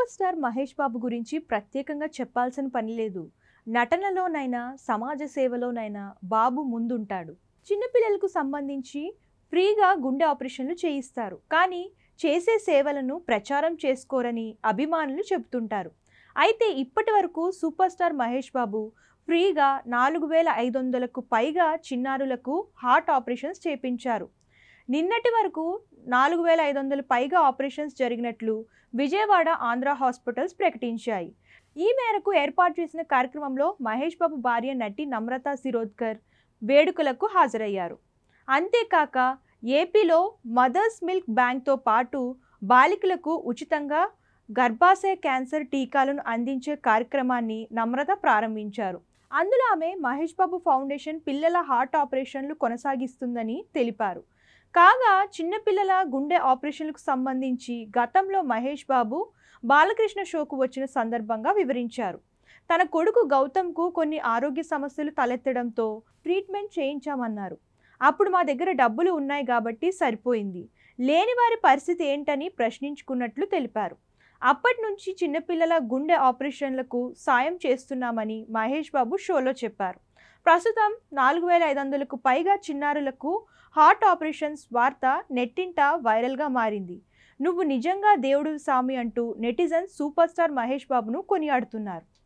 Super star Mahesh Babu గురించి ప్రత్యేకంగా చెప్పాల్సిన పని లేదు. నటనలోనైనా, సమాజ సేవలోనైనా బాబు ముందుంటాడు. చిన్నపిల్లలకు సంబంధించి ఫ్రీగా గుండె ఆపరేషన్లు చేయిస్తారు. కానీ చేసే సేవలను ప్రచారం చేసుకోరని అభిమానులు చెబుతుంటారు. అయితే ఇప్పటి వరకు సూపర్ స్టార్ మహేష్ బాబు ఫ్రీగా 4500కు పైగా చిన్నారులకు హార్ట్ ఆపరేషన్స్ చేపించారు. నిన్నటి వరకు 4500 పైగా ఆపరేషన్స్ జరిగినట్లు విజయవాడ ఆంధ్ర హాస్పిటల్స్ ప్రకటించాయి. ఈ మేరకు ఏర్పాటు చేసిన కార్యక్రమంలో మహేష్ బాబు భార్య నటి నమ్రత శిరోద్కర్ వేడుకలకు హాజరయ్యారు. అంతేకాక ఏపీలో మదర్స్ మిల్క్ బ్యాంక్తో పాటు బాలికలకు ఉచితంగా గర్భాశయ క్యాన్సర్ టీకాలను అందించే కార్యక్రమాన్ని నమ్రత ప్రారంభించారు. అందులో ఆమె మహేష్ బాబు ఫౌండేషన్ పిల్లల హార్ట్ ఆపరేషన్లు కొనసాగిస్తుందని తెలిపారు. కాగా చిన్నపిల్లల గుండె ఆపరేషన్లకు సంబంధించి గతంలో మహేష్ బాబు బాలకృష్ణ షోకు వచ్చిన సందర్భంగా వివరించారు. తన కొడుకు గౌతమ్కు కొన్ని ఆరోగ్య సమస్యలు తలెత్తడంతో ట్రీట్మెంట్ చేయించామన్నారు. అప్పుడు మా దగ్గర డబ్బులు ఉన్నాయి కాబట్టి సరిపోయింది, లేని వారి పరిస్థితి ఏంటని ప్రశ్నించుకున్నట్లు తెలిపారు. అప్పటి నుంచి చిన్నపిల్లల గుండె ఆపరేషన్లకు సాయం చేస్తున్నామని మహేష్ బాబు షోలో చెప్పారు. ప్రస్తుతం 4500కు పైగా చిన్నారులకు హార్ట్ ఆపరేషన్స్ వార్త నెట్టింట వైరల్గా మారింది. నువ్వు నిజంగా దేవుడు సామి అంటూ నెటిజన్స్ సూపర్ స్టార్ మహేష్ బాబును కొనియాడుతున్నారు.